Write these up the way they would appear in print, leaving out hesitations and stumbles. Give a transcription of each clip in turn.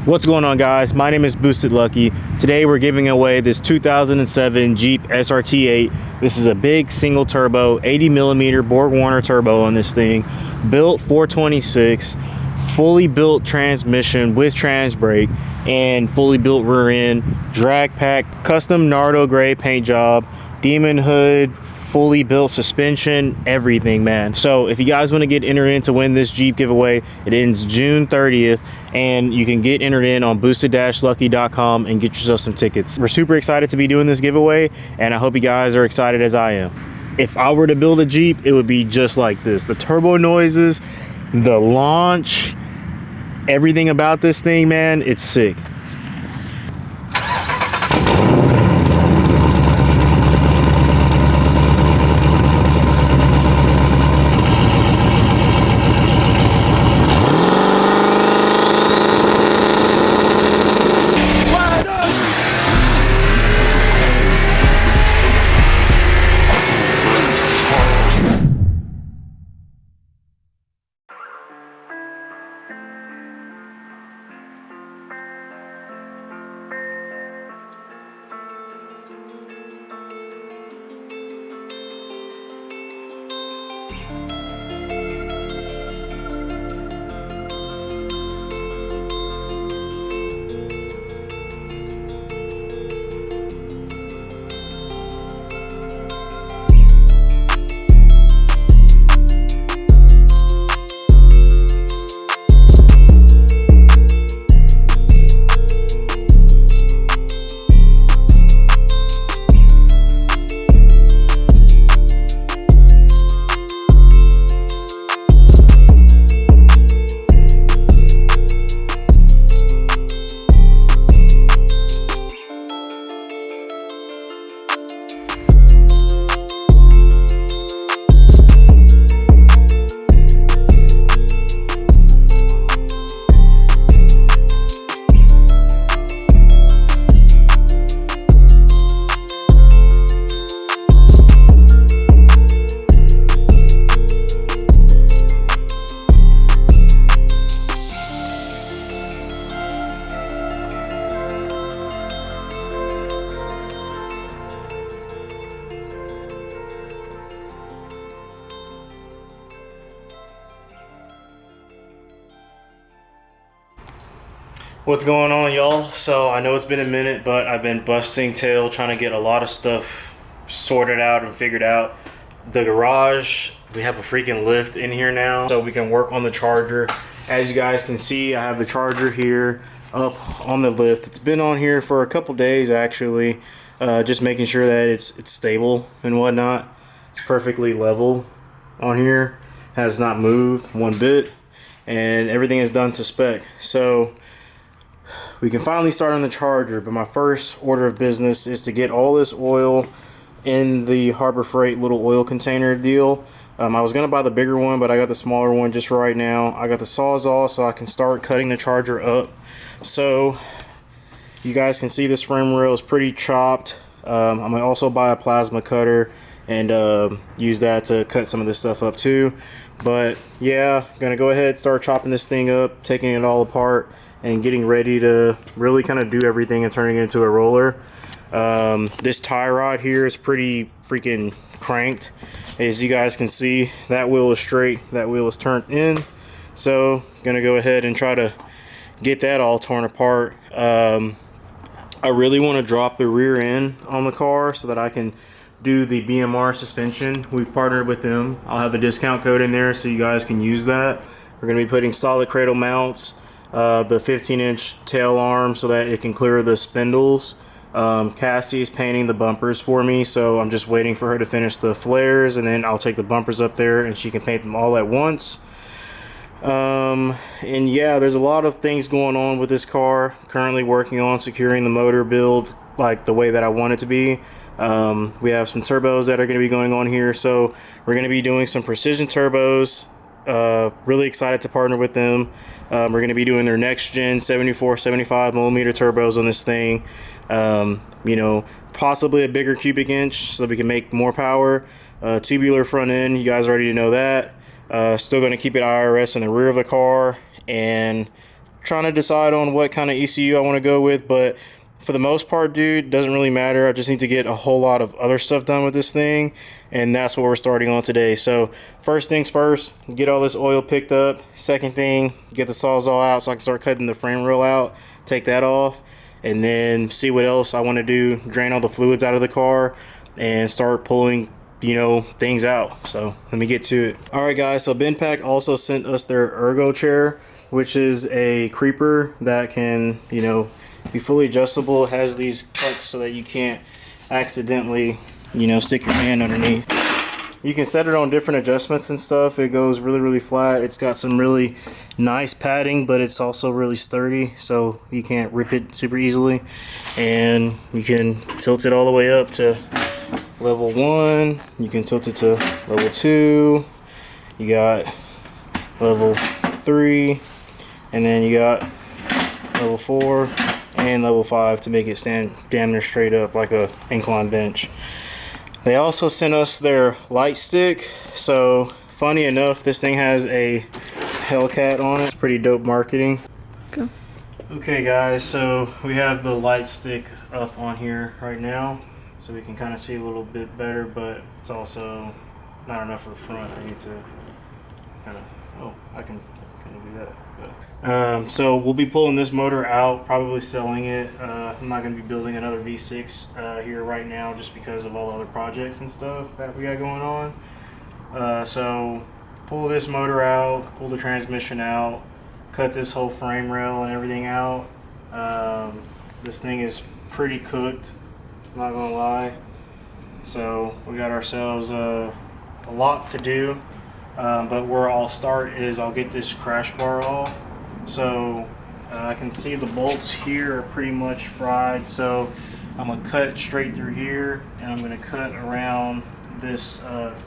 What's going on, guys? My name is Boosted Lucky. Today we're giving away this 2007 Jeep SRT8. This is a big single turbo 80mm BorgWarner turbo on this thing, built 426, fully built transmission with trans brake and fully built rear end, drag pack, custom Nardo gray paint job, Demon hood, fully built suspension, everything, man. So if you guys want to get entered in to win this Jeep giveaway, it ends June 30th, and you can get entered in on boosted-lucky.com and get yourself some tickets. We're super excited to be doing this giveaway, and I hope you guys are excited as I am. If I were to build a Jeep, it would be just like this. The turbo noises, the launch, everything about this thing, man, it's sick. What's going on, y'all? So I know it's been a minute, but I've been busting tail trying to get a lot of stuff sorted out and figured out. The garage, we have a freaking lift in here now, so we can work on the charger. As you guys can see, I have the charger here up on the lift. It's been on here for a couple days actually, just making sure that it's stable and whatnot. It's perfectly level on here, has not moved one bit, and everything is done to spec. So we can finally start on the charger, but my first order of business is to get all this oil in the Harbor Freight little oil container deal. I was going to buy the bigger one, but I got the smaller one just for right now. I got the Sawzall so I can start cutting the charger up. So you guys can see this frame rail is pretty chopped. I'm going to also buy a plasma cutter and use that to cut some of this stuff up too. But yeah, going to go ahead, start chopping this thing up, taking it all apart, and getting ready to really kind of do everything and turning it into a roller. This tie rod here is pretty freaking cranked. As you guys can see, that wheel is straight, that wheel is turned in. So gonna go ahead and try to get that all torn apart. I really want to drop the rear end on the car so that I can do the BMR suspension. We've partnered with them. I'll have a discount code in there so you guys can use that. We're gonna be putting solid cradle mounts, the 15-inch tail arm so that it can clear the spindles. Cassie is painting the bumpers for me, so I'm just waiting for her to finish the flares, and then I'll take the bumpers up there and she can paint them all at once. And yeah, there's a lot of things going on with this car. Currently working on securing the motor build like the way that I want it to be. We have some turbos that are going to be going on here, so we're going to be doing some precision turbos. Really excited to partner with them. We're going to be doing their next gen 74 75 millimeter turbos on this thing. You know, possibly a bigger cubic inch so that we can make more power. Tubular front end, you guys already know that. Still going to keep it IRS in the rear of the car, and trying to decide on what kind of ECU I want to go with, but for the most part, dude, doesn't really matter. I just need to get a whole lot of other stuff done with this thing, and that's what we're starting on today. So first things first, get all this oil picked up. Second thing, get the Sawzall out so I can start cutting the frame rail out, take that off, and then see what else I want to do, drain all the fluids out of the car, and start pulling, you know, things out. So let me get to it. All right, guys, so Benpack also sent us their Ergo chair, which is a creeper that can, you know, be fully adjustable. It has these cuts so that you can't accidentally, you know, stick your hand underneath. You can set it on different adjustments and stuff. It goes really, really flat. It's got some really nice padding, but it's also really sturdy, so you can't rip it super easily. And you can tilt it all the way up to level 1. You can tilt it to level 2. You got level 3, and then you got level 4 and level 5 to make it stand damn near straight up like a incline bench. They also sent us their light stick. So funny enough, this thing has a Hellcat on it. It's pretty dope marketing. Okay guys, so we have the light stick up on here right now, so we can kind of see a little bit better, but it's also not enough for the front. I need to kind of, oh, I can kind of do that. So we'll be pulling this motor out, probably selling it. I'm not going to be building another V6 here right now just because of all the other projects and stuff that we got going on. So pull this motor out, pull the transmission out, cut this whole frame rail and everything out. This thing is pretty cooked, I'm not going to lie. So we got ourselves a lot to do. But where I'll start is I'll get this crash bar off. So I can see the bolts here are pretty much fried, so I'm going to cut straight through here, and I'm going to cut around this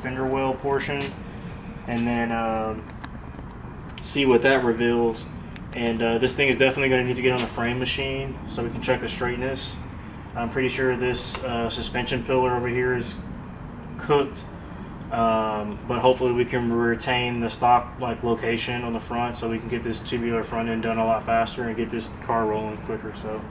fender well portion, and then see what that reveals. And this thing is definitely going to need to get on the frame machine so we can check the straightness. I'm pretty sure this suspension pillar over here is cooked. But hopefully we can retain the stock like location on the front so we can get this tubular front end done a lot faster and get this car rolling quicker. So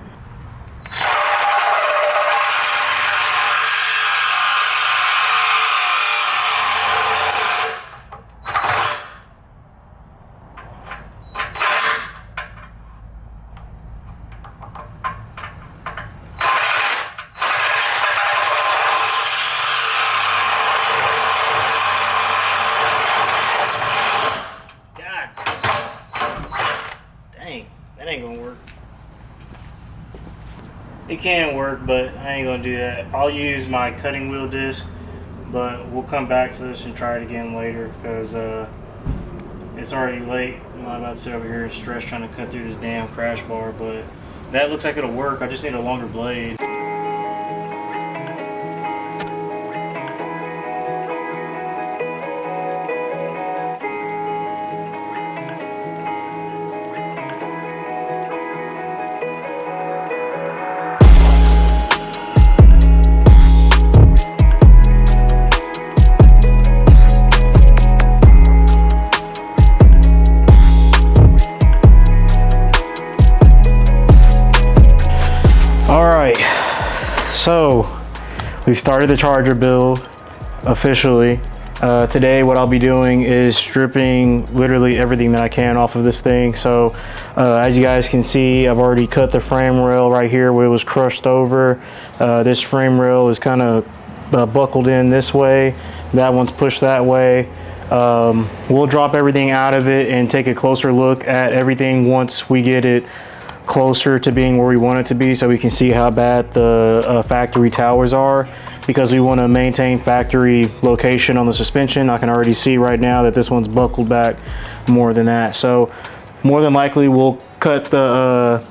that ain't gonna work. It can work, but I ain't gonna do that. I'll use my cutting wheel disc, but we'll come back to this and try it again later because it's already late. I'm not about to sit over here and stress trying to cut through this damn crash bar, but that looks like it'll work. I just need a longer blade. So we've started the charger build officially. Today what I'll be doing is stripping literally everything that I can off of this thing. So as you guys can see, I've already cut the frame rail right here where it was crushed over. This frame rail is kind of buckled in this way. That one's pushed that way. We'll drop everything out of it and take a closer look at everything once we get it closer to being where we want it to be, so we can see how bad the factory towers are, because we want to maintain factory location on the suspension. I can already see right now that this one's buckled back more than that, so more than likely we'll cut the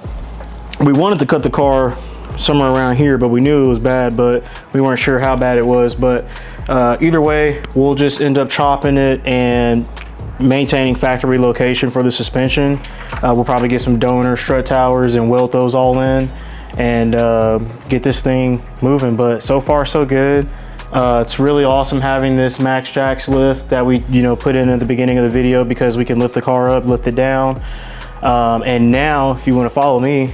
we wanted to cut the car somewhere around here, but we knew it was bad, but we weren't sure how bad it was. But either way, we'll just end up chopping it and maintaining factory location for the suspension. We'll probably get some donor strut towers and weld those all in and get this thing moving. But so far so good. It's really awesome having this Max Jacks lift that we put in at the beginning of the video, because we can lift the car up, lift it down. And now, if you want to follow me,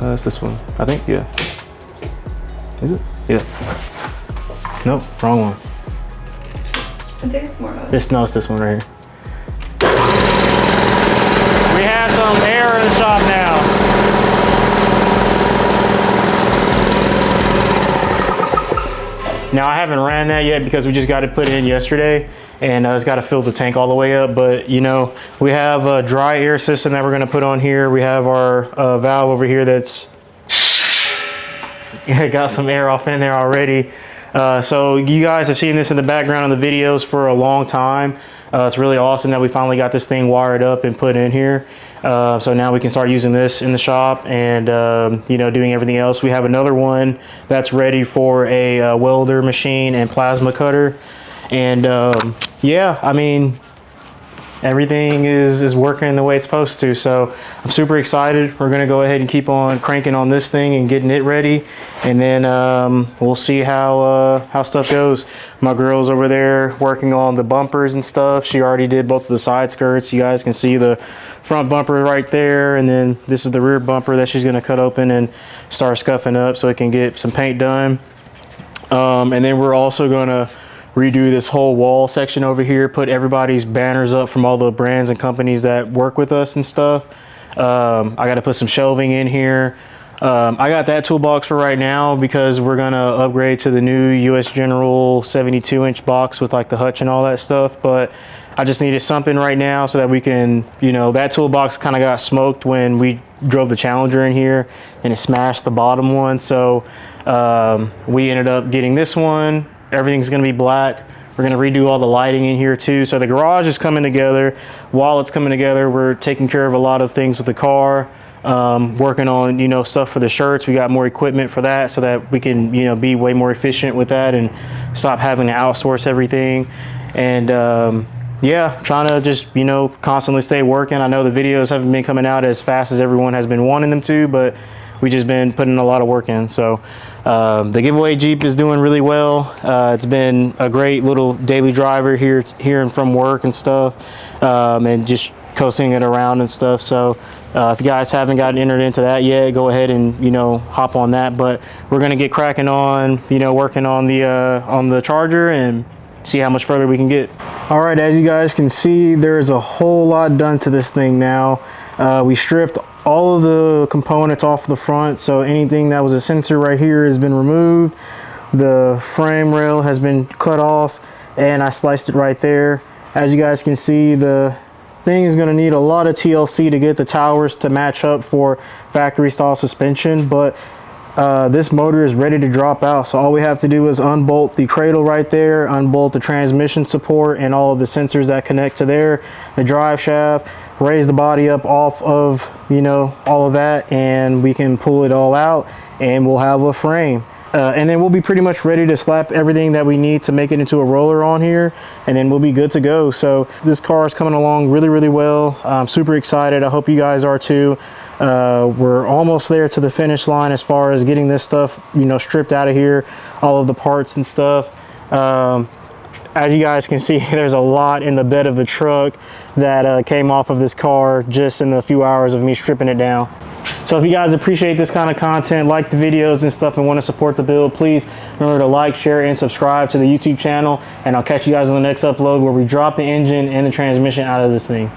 it's this one, I think, yeah. Is it? Yeah. Nope, wrong one. I think it's more of No, it's this one right here. We have some air in the shop now. Now I haven't ran that yet because we just got it put in yesterday, and it's got to fill the tank all the way up. But you know, we have a dry air system that we're going to put on here. We have our valve over here that's got some air off in there already. So you guys have seen this in the background of the videos for a long time. It's really awesome that we finally got this thing wired up and put in here. So now we can start using this in the shop and you know, doing everything else. We have another one that's ready for a welder machine and plasma cutter. And yeah, I mean, everything is working the way it's supposed to. So I'm super excited. We're gonna go ahead and keep on cranking on this thing and getting it ready, and then we'll see how stuff goes. My girl's over there working on the bumpers and stuff. She already did both of the side skirts. You guys can see the front bumper right there, and then this is the rear bumper that she's gonna cut open and start scuffing up so it can get some paint done. And then we're also gonna redo this whole wall section over here, put everybody's banners up from all the brands and companies that work with us and stuff. I got to put some shelving in here. I got that toolbox for right now because we're gonna upgrade to the new US General 72-inch box with like the hutch and all that stuff. But I just needed something right now so that we can, you know, that toolbox kind of got smoked when we drove the Challenger in here and it smashed the bottom one. So we ended up getting this one. Everything's gonna be black. We're gonna redo all the lighting in here too. So the garage is coming together. While it's coming together, we're taking care of a lot of things with the car, working on, you know, stuff for the shirts. We got more equipment for that so that we can, you know, be way more efficient with that and stop having to outsource everything. And yeah, trying to just, you know, constantly stay working. I know the videos haven't been coming out as fast as everyone has been wanting them to, but we just been putting a lot of work in. So the giveaway Jeep is doing really well. It's been a great little daily driver here and from work and stuff, and just coasting it around and stuff. So if you guys haven't gotten entered into that yet, go ahead and, you know, hop on that. But we're gonna get cracking on, you know, working on the Charger and see how much further we can get. All right, as you guys can see, there's a whole lot done to this thing now. We stripped all of the components off the front, so anything that was a sensor right here has been removed. The frame rail has been cut off, and I sliced it right there. As you guys can see, the thing is going to need a lot of TLC to get the towers to match up for factory style suspension, but this motor is ready to drop out. So all we have to do is unbolt the cradle right there, unbolt the transmission support and all of the sensors that connect to there, the drive shaft, raise the body up off of, you know, all of that, and we can pull it all out and we'll have a frame. And then we'll be pretty much ready to slap everything that we need to make it into a roller on here, and then we'll be good to go. So this car is coming along really, really well. I'm super excited. I hope you guys are too. We're almost there to the finish line as far as getting this stuff, you know, stripped out of here, all of the parts and stuff. As you guys can see, there's a lot in the bed of the truck that came off of this car just in the few hours of me stripping it down. So if you guys appreciate this kind of content, like the videos and stuff, and want to support the build, please remember to like, share, and subscribe to the YouTube channel. And I'll catch you guys on the next upload where we drop the engine and the transmission out of this thing.